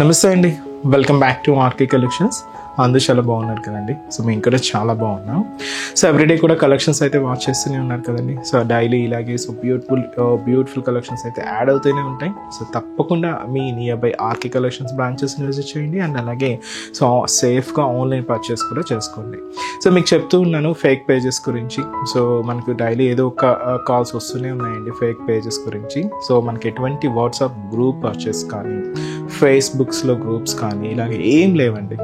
నమస్తే అండి, welcome back to RK collections. అందరూ చాలా బాగున్నారు కదండి. సో మేము కూడా చాలా బాగున్నాం. సో ఎవ్రీడే కూడా కలెక్షన్స్ అయితే వాచ్ చేస్తూనే ఉన్నారు కదండి. సో డైలీ ఇలాగే సో బ్యూటిఫుల్ కలెక్షన్స్ అయితే యాడ్ అవుతూనే ఉంటాయి. సో తప్పకుండా మీ నియర్ బై ఆర్కే కలెక్షన్స్ బ్రాంచెస్ని విజిట్ చేయండి. అండ్ అలాగే సో సేఫ్గా ఆన్లైన్ పర్చేస్ కూడా చేసుకోండి. సో మీకు చెప్తూ ఉన్నాను ఫేక్ పేజెస్ గురించి. సో మనకు డైలీ ఏదో ఒక కాల్స్ వస్తూనే ఉన్నాయండి ఫేక్ పేజెస్ గురించి. సో మనకి ఎటువంటి వాట్సాప్ గ్రూప్ పర్చేస్ కానీ, ఫేస్బుక్స్లో గ్రూప్స్ కానీ ఇలాగే ఏం లేవండి.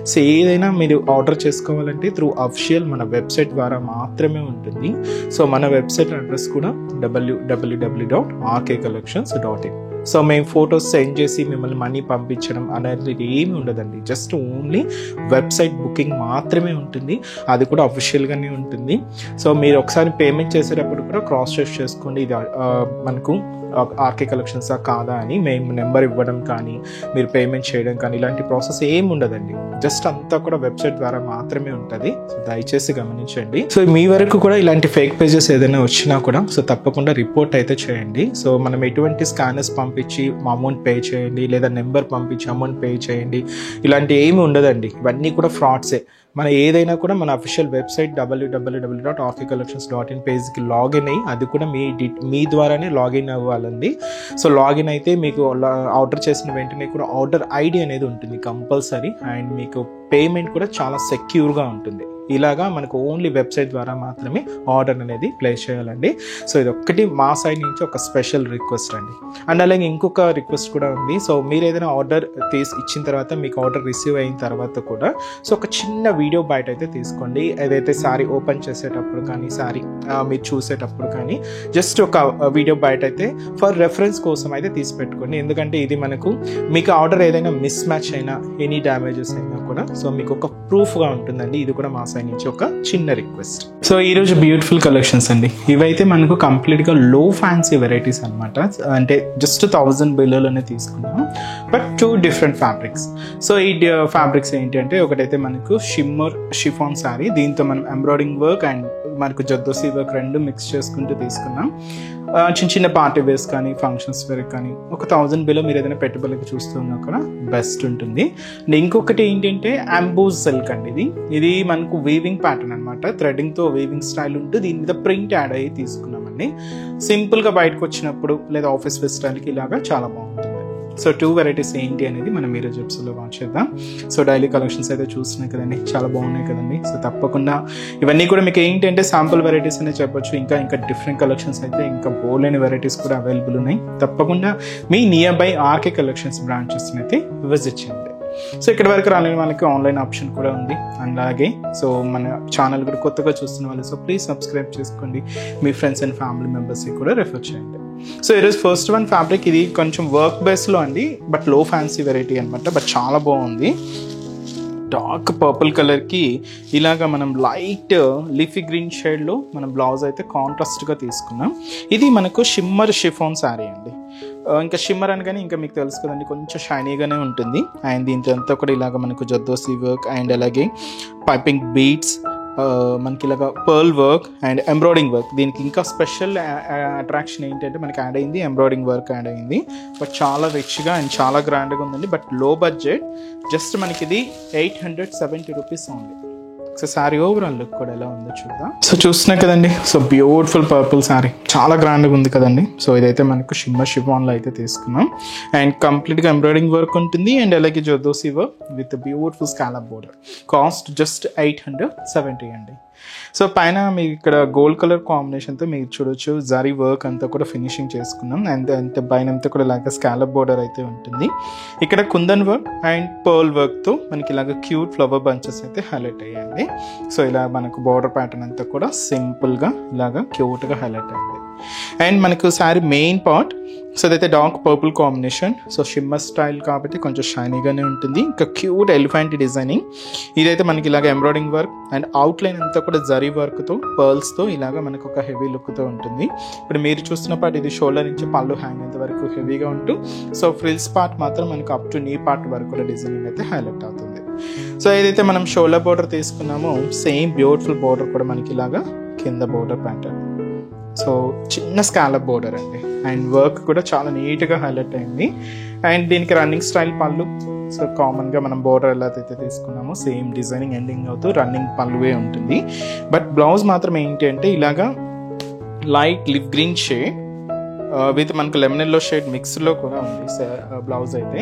సో ఏదైనా మీరు ఆర్డర్ చేసుకోవాలంటే త్రూ అఫిషియల్ మన వెబ్సైట్ ద్వారా మాత్రమే ఉంటుంది. సో మన వెబ్సైట్ అడ్రస్ కూడా www.rkcollections.in. సో మేము ఫొటోస్ సెండ్ చేసి మిమ్మల్ని మనీ పంపించడం అనేది ఏమి ఉండదండి. జస్ట్ ఓన్లీ వెబ్సైట్ బుకింగ్ మాత్రమే ఉంటుంది. అది కూడా అఫిషియల్గానే ఉంటుంది. సో మీరు ఒకసారి పేమెంట్ చేసేటప్పుడు కూడా క్రాస్ చెక్ చేసుకోండి, ఇది మనకు ఆర్కే కలెక్షన్సా కాదా అని. మేము నెంబర్ ఇవ్వడం కానీ, మీరు పేమెంట్ చేయడం కానీ ఇలాంటి ప్రాసెస్ ఏమి ఉండదండి. జస్ట్ అంతా కూడా వెబ్సైట్ ద్వారా మాత్రమే ఉంటుంది. సో దయచేసి గమనించండి. సో మీ వరకు కూడా ఇలాంటి ఫేక్ పేజెస్ ఏదైనా వచ్చినా కూడా సో తప్పకుండా రిపోర్ట్ అయితే చేయండి. సో మనం ఎటువంటి స్కానర్స్ పంపించి అమౌంట్ పే చేయండి, లేదా నెంబర్ పంపించి అమౌంట్ పే చేయండి, ఇలాంటి ఏమి ఉండదండి. ఇవన్నీ కూడా ఫ్రాడ్సే. మన ఏదైనా కూడా మన అఫిషియల్ వెబ్సైట్ www.rkcollections.in పేజ్కి లాగిన్ అయ్యి, అది కూడా మీ ద్వారానే లాగిన్ అవ్వాలండి. సో లాగిన్ అయితే మీకు ఆర్డర్ చేసిన వెంటనే కూడా ఆర్డర్ ఐడి అనేది ఉంటుంది కంపల్సరీ. అండ్ మీకు పేమెంట్ కూడా చాలా సెక్యూర్గా ఉంటుంది. ఇలాగా మనకు ఓన్లీ వెబ్సైట్ ద్వారా మాత్రమే ఆర్డర్ అనేది ప్లేస్ చేయాలండి. సో ఇది ఒక్కటి మా సైడ్ నుంచి ఒక స్పెషల్ రిక్వెస్ట్ అండి. అండ్ అలాగే ఇంకొక రిక్వెస్ట్ కూడా ఉంది. సో మీరు ఏదైనా ఆర్డర్ ఇచ్చిన తర్వాత, మీకు ఆర్డర్ రిసీవ్ అయిన తర్వాత కూడా సో ఒక చిన్న వీడియో బయట అయితే తీసుకోండి. ఏదైతే శారీ ఓపెన్ చేసేటప్పుడు కానీ, శారీ మీరు చూసేటప్పుడు కానీ జస్ట్ ఒక వీడియో బయట అయితే ఫర్ రెఫరెన్స్ కోసం అయితే తీసి పెట్టుకోండి. ఎందుకంటే ఇది మనకు మీకు ఆర్డర్ ఏదైనా మిస్ మ్యాచ్ అయినా, ఎనీ డ్యామేజెస్ అయినా కూడా సో మీకు ఒక ప్రూఫ్గా ఉంటుందండి. ఇది కూడా మా నుంచి ఒక చిన్న రిక్వెస్ట్. సో ఈరోజు బ్యూటిఫుల్ కలెక్షన్స్ అండి. ఇవైతే మనకు కంప్లీట్గా లో ఫ్యాన్సీ వెరైటీస్ అనమాట. అంటే జస్ట్ 1000 బిలోలోనే తీసుకున్నాం, బట్ 2 డిఫరెంట్ ఫ్యాబ్రిక్స్. సో ఈ ఫ్యాబ్రిక్స్ ఏంటి అంటే, ఒకటైతే మనకు షిమ్మర్ షిఫాన్ శారీ, దీంతో మనం ఎంబ్రాయిడింగ్ వర్క్ అండ్ మనకు జర్దోసి వర్క్ రెండు మిక్స్ చేసుకుంటూ తీసుకున్నాం. చిన్న చిన్న పార్టీ వేర్స్ కానీ, ఫంక్షన్స్ వేర్ కానీ ఒక 1000 బిలో మీరు ఏదైనా పెట్టుబడికి చూస్తున్నా కూడా బెస్ట్ ఉంటుంది. అండ్ ఇంకొకటి ఏంటంటే అంబూజ్ సిల్క్ అండి. ఇది మనకు వీవింగ్ ప్యాటర్న్ అనమాట. థ్రెడింగ్తో వీవింగ్ స్టైల్ ఉంటూ దీని మీద ప్రింట్ యాడ్ అయ్యి తీసుకున్నామండి. సింపుల్గా బయటకు వచ్చినప్పుడు లేదా ఆఫీస్ ఫెస్టివల్కి ఇలాగా చాలా బాగుంటుంది. సో 2 వెరైటీస్ ఏంటి అనేది మనం ఈరోజు ఎపిసోడ్లో వాచ్ చేద్దాం. సో డైలీ కలెక్షన్స్ అయితే చూస్తున్నాయి కదండి, చాలా బాగున్నాయి కదండి. సో తప్పకుండా ఇవన్నీ కూడా మీకు ఏంటంటే శాంపుల్ వెరైటీస్ అనే చెప్పొచ్చు. ఇంకా డిఫరెంట్ కలెక్షన్స్ అయితే ఇంకా బోల్డెన్ వెరైటీస్ కూడా అవైలబుల్ ఉన్నాయి. తప్పకుండా మీ నియర్ బై ఆర్కే కలెక్షన్స్ బ్రాంచెస్ని అయితే విజిట్ చేయండి. సో ఇక్కడ వరకు రాలేని వాళ్ళకి ఆన్లైన్ ఆప్షన్ కూడా ఉంది. అలాగే సో మన ఛానల్ కూడా కొత్తగా చూస్తున్న వాళ్ళు సో ప్లీజ్ సబ్స్క్రైబ్ చేసుకోండి. మీ ఫ్రెండ్స్ అండ్ ఫ్యామిలీ మెంబర్స్కి కూడా రెఫర్ చేయండి. సో ఈరోజు ఫస్ట్ వన్ ఫ్యాబ్రిక్, ఇది కొంచెం వర్క్ బేస్లో అండి, బట్ లో ఫ్యాన్సీ వెరైటీ అనమాట. బట్ చాలా బాగుంది. డార్క్ పర్పుల్ కలర్కి ఇలాగా మనం లైట్ లీఫీ గ్రీన్ షేడ్లో మనం బ్లౌజ్ అయితే కాంట్రాస్ట్గా తీసుకున్నాం. ఇది మనకు షిమ్మర్ షిఫాన్ శారీ అండి. ఇంకా షిమ్మర్ అనగానే ఇంకా మీకు తెలుసు కదండి, కొంచెం షైనీగానే ఉంటుంది. అండ్ దీంతో అంతా కూడా ఇలాగ మనకు జర్దోసి వర్క్ అండ్ అలాగే పైపింగ్ బీడ్స్, మనకి ఇలాగ pearl work and embroidering work. దీనికి ఇంకా స్పెషల్ అట్రాక్షన్ ఏంటంటే మనకి యాడ్ అయింది ఎంబ్రాయిడింగ్ వర్క్ యాడ్ అయింది. బట్ చాలా రిచ్గా అండ్ చాలా గ్రాండ్గా ఉందండి. బట్ లో బడ్జెట్, జస్ట్ మనకి ఇది 870 rupees only. So sari overall look కూడా ఎలా ఉందో చూద్దాం. సో చూస్తున్నాయి కదండి, సో బ్యూటిఫుల్ పర్పుల్ శారీ చాలా గ్రాండ్గా ఉంది కదండి. సో ఇదైతే మనకు షిమ్మర్ షిఫాన్లో అయితే తీసుకున్నాం. అండ్ కంప్లీట్గా ఎంబ్రాయిడింగ్ వర్క్ ఉంటుంది అండ్ అలాగే zardozi work with beautiful scallop border. Cost just 870 అండి. సో పైన మీకు ఇక్కడ గోల్డ్ కలర్ కాంబినేషన్తో మీరు చూడొచ్చు జరీ వర్క్ అంతా కూడా ఫినిషింగ్ చేసుకున్నాం. అండ్ అంటే పైన అంతా కూడా ఇలాగ స్కాలప్ బోర్డర్ అయితే ఉంటుంది. ఇక్కడ కుందన్ వర్క్ అండ్ పర్ల్ వర్క్తో మనకి ఇలాగ క్యూట్ ఫ్లవర్ బంచెస్ అయితే హైలైట్ అయ్యాయండి. సో ఇలా మనకు బోర్డర్ ప్యాటర్న్ అంతా కూడా సింపుల్గా ఇలాగ క్యూట్గా హైలైట్ అయ్యింది. అండ్ మనకు శారీ మెయిన్ పార్ట్ సో అదైతే dark purple combination. So shimmer style కాబట్టి కొంచెం షైనీగానే ఉంటుంది. ఇంకా క్యూట్ ఎలిఫెంట్ డిజైనింగ్. ఇదైతే మనకి ఇలాగ ఎంబ్రాయిడింగ్ వర్క్ అండ్ అవుట్లైన్ అంతా కూడా జరీ వర్క్తో పర్ల్స్తో ఇలాగ మనకు ఒక హెవీ లుక్తో ఉంటుంది. ఇప్పుడు మీరు చూస్తున్న పార్ట్ ఇది షోల్డర్ నుంచి పళ్ళు హ్యాంగ్ అయ్యేంత వరకు హెవీగా ఉంటూ సో ఫ్రిల్స్ పార్ట్ మాత్రం మనకు అప్ టు నీ పార్ట్ వరకు కూడా డిజైనింగ్ అయితే హైలైట్ అవుతుంది. సో ఏదైతే మనం షోల్డర్ బోర్డర్ తీసుకున్నామో సేమ్ బ్యూటిఫుల్ బోర్డర్ కూడా మనకి ఇలాగా కింద బోర్డర్ ప్యాటర్న్. సో చిన్న స్కాలప్ బోర్డర్ అండి, అండ్ వర్క్ కూడా చాలా నీట్గా హైలైట్ అయింది. అండ్ దీనికి రన్నింగ్ స్టైల్ పళ్ళు. సో కామన్గా మనం బోర్డర్ ఎలా అయితే తీసుకున్నామో సేమ్ డిజైనింగ్ ఎండింగ్ అవుతూ రన్నింగ్ పళ్ళువే ఉంటుంది. బట్ బ్లౌజ్ మాత్రం ఏంటి అంటే ఇలాగా light live green shade with మనకు లెమన్ ఎల్లో షేడ్ మిక్స్లో కూడా ఉంది బ్లౌజ్ అయితే.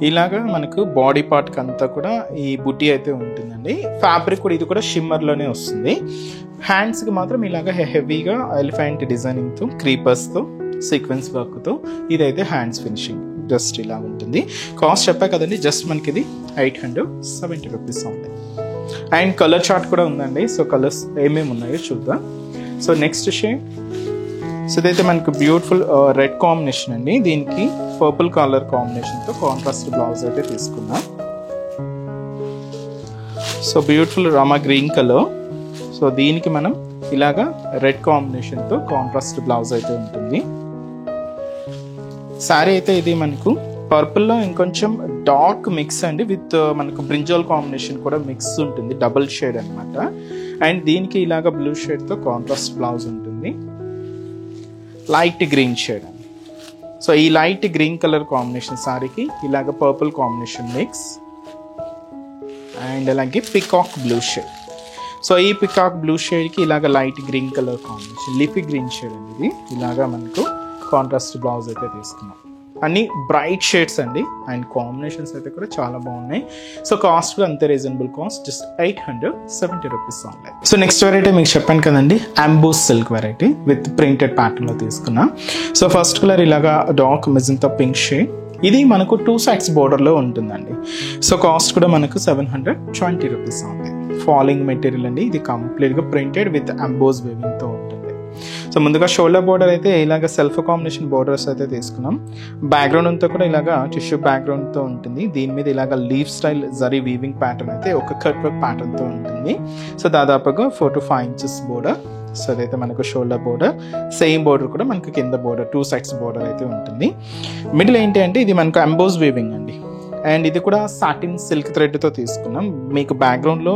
ఇలాగా మనకు బాడీ పార్ట్కి అంతా కూడా ఈ బుట్టి అయితే ఉంటుందండి. ఫ్యాబ్రిక్ కూడా ఇది కూడా షిమ్మర్లోనే వస్తుంది. హ్యాండ్స్కి మాత్రం ఇలాగ హెవీగా ఎలిఫెంట్ డిజైనింగ్తో క్రీపర్స్తో సీక్వెన్స్ వర్క్తో ఇదైతే హ్యాండ్స్ ఫినిషింగ్ జస్ట్ ఇలా ఉంటుంది. కాస్ట్ చెప్పా కదండి, జస్ట్ మనకి ఇది 870 రూపీస్ ఉంది. అండ్ కలర్ చార్ట్ కూడా ఉందండి. సో కలర్స్ ఏమేమి ఉన్నాయో చూద్దాం. సో నెక్స్ట్ షేడ్, సో ఇదైతే మనకు బ్యూటిఫుల్ రెడ్ కాంబినేషన్ అండి. దీనికి పర్పుల్ కలర్ కాంబినేషన్తో కాంట్రాస్ట్ బ్లౌజ్ అయితే తీసుకున్నాం. So beautiful Rama green colour. So దీనికి మనం ఇలాగా రెడ్ కాంబినేషన్తో కాంట్రాస్ట్ బ్లౌజ్ అయితే ఉంటుంది. శారీ అయితే ఇది మనకు పర్పుల్లో ఇంకొంచెం డార్క్ మిక్స్ అండి, విత్ మనకు బ్రింజాల్ కాంబినేషన్ కూడా మిక్స్ ఉంటుంది, డబుల్ షేడ్ అనమాట. అండ్ దీనికి ఇలాగ బ్లూ షేడ్తో కాంట్రాస్ట్ బ్లౌజ్ ఉంటుంది, లైట్ గ్రీన్ షేడ్ అండి. సో ఈ లైట్ గ్రీన్ కలర్ కాంబినేషన్ సారీకి ఇలాగ పర్పుల్ కాంబినేషన్ మిక్స్, అండ్ అలాగే పికాక్ బ్లూ షేడ్. సో ఈ పికాక్ బ్లూ షేడ్కి ఇలాగ light green colour combination, లిఫీ green shade అండి ఇది. ఇలాగా మనకు కాంట్రాస్ట్ బ్లౌజ్ అయితే తీసుకున్నాం. అన్ని బ్రైట్ షేడ్స్ అండి, అండ్ కాంబినేషన్స్ అయితే కూడా చాలా బాగున్నాయి. సో కాస్ట్ కూడా అంతే reasonable cost, just 870 rupees online. So next variety మీకు చెప్పాను కదండి, emboss silk variety with printed ప్యాటర్న్లో తీసుకున్నా. సో ఫస్ట్ కలర్ ఇలాగా డార్క్ మెజంతా పింక్ షేడ్. ఇది మనకు 2 sides బోర్డర్లో ఉంటుందండి. సో కాస్ట్ కూడా మనకు 720 రూపీస్ ఆన్లైన్. ఫాలింగ్ మెటీరియల్ అండి, ఇది కంప్లీట్గా ప్రింటెడ్ విత్ అంబోస్ వేవింగ్తో ఉంటుంది. సో ముందుగా షోల్డర్ బోర్డర్ అయితే ఇలాగ సెల్ఫ్ కాంబినేషన్ బోర్డర్స్ అయితే తీసుకున్నాం. బ్యాక్గ్రౌండ్ అంతా కూడా ఇలాగా టిష్యూ బ్యాక్గ్రౌండ్తో ఉంటుంది. దీని మీద ఇలాగ leave style zari weaving pattern అయితే ఒక కట్ వర్క్ ప్యాటర్న్తో ఉంటుంది. సో దాదాపుగా 4 to 5 inches బోర్డర్. సో అదైతే మనకు షోల్డర్ బోర్డర్, సేమ్ బోర్డర్ కూడా మనకు కింద బోర్డర్ 2 sides బోర్డర్ అయితే ఉంటుంది. మిడిల్ ఏంటి అంటే ఇది మనకు అంబోస్ వీవింగ్ అండి, అండ్ ఇది కూడా సాటిన్ సిల్క్ థ్రెడ్తో తీసుకున్నాం. మీకు బ్యాక్గ్రౌండ్లో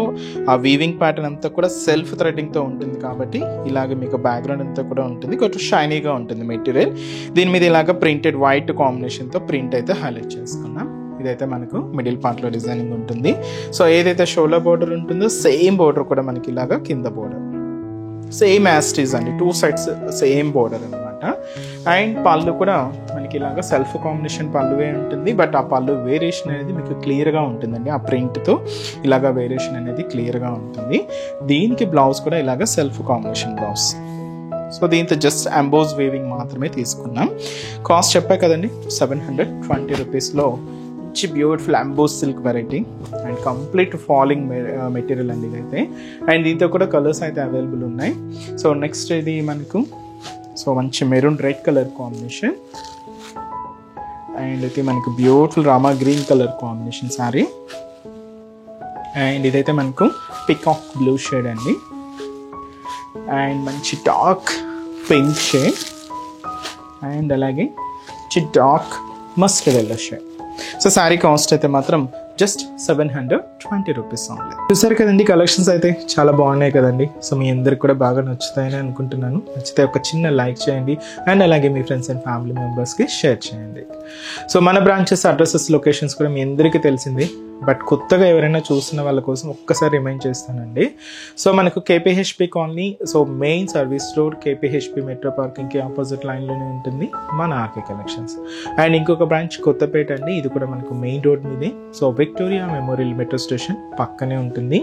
ఆ వీవింగ్ ప్యాటర్న్ అంతా కూడా సెల్ఫ్ థ్రెడ్డింగ్తో ఉంటుంది కాబట్టి ఇలాగ మీకు బ్యాక్గ్రౌండ్ అంతా కూడా ఉంటుంది, కొంచెం షైనీగా ఉంటుంది మెటీరియల్. దీని మీద ఇలాగ ప్రింటెడ్ వైట్ కాంబినేషన్తో ప్రింట్ అయితే హైలైట్ చేసుకున్నాం. ఇదైతే మనకు మిడిల్ పార్ట్లో డిజైనింగ్ ఉంటుంది. సో ఏదైతే షోల్డర్ బోర్డర్ ఉంటుందో సేమ్ బోర్డర్ కూడా మనకి ఇలాగా కింద బోర్డర్ సేమ్ యాస్టీస్ అండి, 2 sides సేమ్ బోర్డర్ అనమాట. అండ్ పళ్ళు కూడా మనకి ఇలాగా సెల్ఫ్ కాంబినేషన్ పళ్ళువే ఉంటుంది, బట్ ఆ పళ్ళు వేరియేషన్ అనేది మీకు క్లియర్గా ఉంటుందండి. ఆ ప్రింట్తో ఇలాగా వేరియేషన్ అనేది క్లియర్గా ఉంటుంది. దీనికి బ్లౌజ్ కూడా ఇలాగా సెల్ఫ్ కాంబినేషన్ బ్లౌజ్. సో దీంతో జస్ట్ అంబోస్ వేవింగ్ మాత్రమే తీసుకున్నాం. కాస్ట్ చెప్పా కదండి, 720 రూపీస్లో మంచి beautiful emboss silk variety and complete falling material అండి ఇదైతే. అండ్ దీంతో కూడా కలర్స్ అయితే అవైలబుల్ ఉన్నాయి. సో నెక్స్ట్ ఇది మనకు సో మంచి maroon red colour combination, and ఇది మనకు beautiful Rama green colour combination sorry. And ఇదైతే మనకు పికాక్ బ్లూ షేడ్ అండి, అండ్ మంచి డార్క్ పింక్ షేడ్, అండ్ అలాగే మంచి dark mustard yellow shade. So sari cost అయితే మాత్రం జస్ట్ 720 రూపీస్ ఓన్లీ. చూసారు కదండి, కలెక్షన్స్ అయితే చాలా బాగున్నాయి కదండి. సో మీ అందరికి కూడా బాగా నచ్చుతాయని అనుకుంటున్నాను. నచ్చితే ఒక చిన్న లైక్ చేయండి, అండ్ అలాగే మీ ఫ్రెండ్స్ అండ్ ఫ్యామిలీ మెంబర్స్కి షేర్ చేయండి. సో మన బ్రాంచెస్ అడ్రసెస్ లొకేషన్స్ కూడా మీ అందరికీ తెలిసింది, బట్ కొత్తగా ఎవరైనా చూస్తున్న వాళ్ళ కోసం ఒక్కసారి రిమైండ్ చేస్తానండి. సో మనకు KPHB colony, so main service road KPHB metro పార్కింగ్కి ఆపోజిట్ లైన్లోనే ఉంటుంది మన ఆర్కే కలెక్షన్స్. అండ్ ఇంకొక బ్రాంచ్ కొత్తపేట అండి, ఇది కూడా మనకు మెయిన్ రోడ్ మీదే, so Victoria Memorial metro station పక్కనే ఉంటుంది.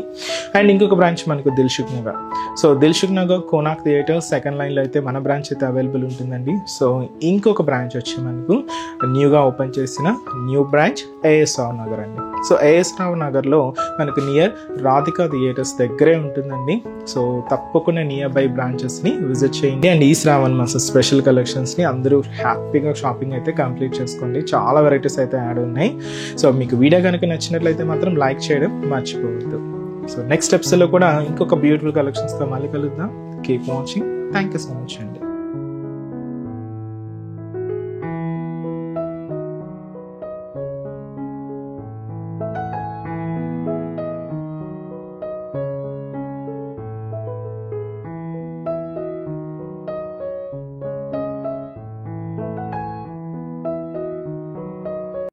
అండ్ ఇంకొక బ్రాంచ్ మనకు Dilsukh Nagar, so Dilsukh Nagar Konark theatre second లైన్లో అయితే మన బ్రాంచ్ అయితే అవైలబుల్ ఉంటుందండి. సో ఇంకొక బ్రాంచ్ వచ్చి మనకు న్యూగా ఓపెన్ చేసిన న్యూ బ్రాంచ్ ఏఎస్ఆర్ నగర్ అండి. సో ఏఎస్ఆర్ నగర్లో మనకు నియర్ రాధికా థియేటర్స్ దగ్గరే ఉంటుందండి. సో తప్పకుండా నియర్ బై బ్రాంచెస్ని విజిట్ చేయండి. అండ్ ఈ శ్రావణ మాస స్పెషల్ కలెక్షన్స్ని అందరూ హ్యాపీగా షాపింగ్ అయితే కంప్లీట్ చేసుకోండి. చాలా వెరైటీస్ అయితే యాడ్ ఉన్నాయి. సో మీకు వీడియో కనుక నచ్చినట్లయితే మాత్రం లైక్ చేయడం మర్చిపోవద్దు. సో నెక్స్ట్ ఎపిసోడ్లో కూడా ఇంకొక బ్యూటిఫుల్ కలెక్షన్స్తో మళ్ళీ కలుద్దాం. Keep watching. Thank you so much అండి.